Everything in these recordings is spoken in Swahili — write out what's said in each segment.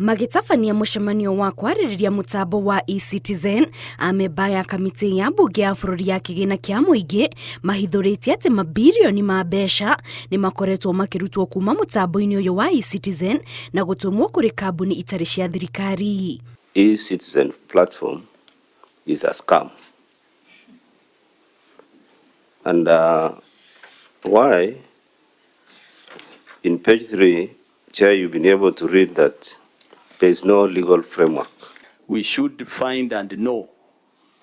Magitabania mũcemanio wa kwarĩrĩria mũtambo wa eCitizen, amemba ya kamĩtĩ ya mbunge ya bũrũri ya kĩgĩna kĩa mũingĩ mahithũrĩtie atĩ mambirioni ma mbeca nĩ makoretwo makĩrutwo kuma mũtambo-inĩ ũyũ wa eCitizen na gũtũmwo kũrĩ kambuni itarĩ cia thirikari. eCitizen platform is a scam. And why? In page 3, Chair, you've been able to read that there is no legal framework. We should find and know,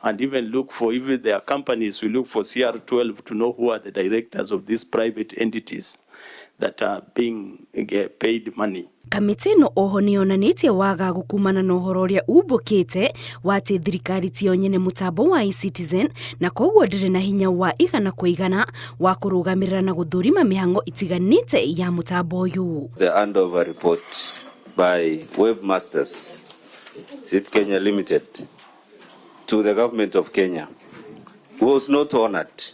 and even look for, even there are companies, we look for CR12 to know who are the directors of these private entities that are being paid money. Kamĩtĩ ĩno oho nĩyonanĩtie wagagu kumana na ũhoro ũrĩa umbũkĩte wa atĩ thirikari tiyo nyene mũtambo wa eCitizen na koguo ndĩrĩ na hinya wa igana kwa igana wa kũrũgamĩrĩra na gũthũrima mĩhang'o itiganĩte ya mũtambo ũyũ. The handover report by Webmasters, Kenya Limited, to the government of Kenya was not honored.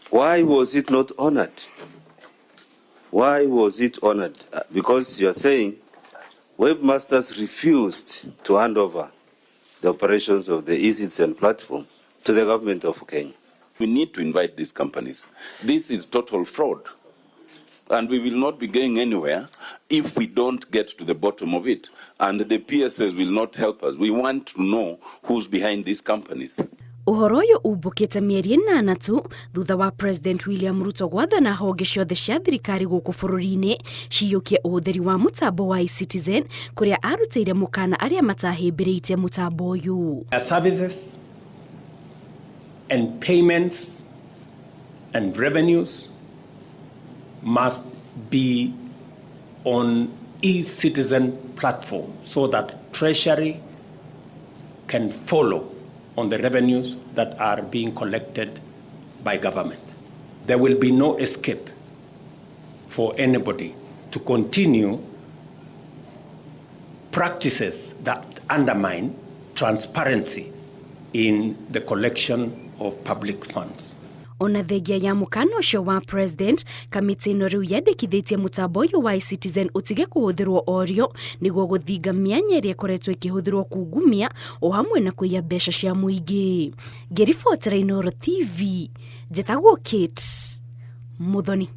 Why was it not honored? Why was it honored? Because you are saying Webmasters refused to hand over the operations of the eCitizen platform to the government of Kenya. We need to invite these companies. This is total fraud. And we will not be going anywhere if we don't get to the bottom of it. And the PSS will not help us. We want to know who's behind these companies. Ũhoro ũyũ umbũkĩte mĩeri 8 tu thutha wa President William Ruto gwathana honge ciothe cia thirikari gũkũ bũrũri-inĩ ciyũkie ũhũthĩri wa mũtambo wa eCitizen kũrĩa arutĩire mũkana arĩa matahĩmbĩrĩte mũtambo ũyũ. Services and payments and revenues must be on eCitizen platform so that Treasury can follow on the revenues that are being collected by government. There will be no escape for anybody to continue practices that undermine transparency in the collection of public funds. Ona thengia ya mũkana ũcio wa President, kamĩtĩ ĩno rĩu yendekithĩtie mũtambo ũyũ wa eCitizen ũtige kũhũthĩrwo orĩo nĩguo gũthinga mĩanya ĩrĩa ĩkoretwo ĩkĩhũthĩrwo kungumia o hamwe na kũiya mbeca cia mũingĩ. Ngĩribotera Inooro TV, njĩtagwo Kate Muthoni.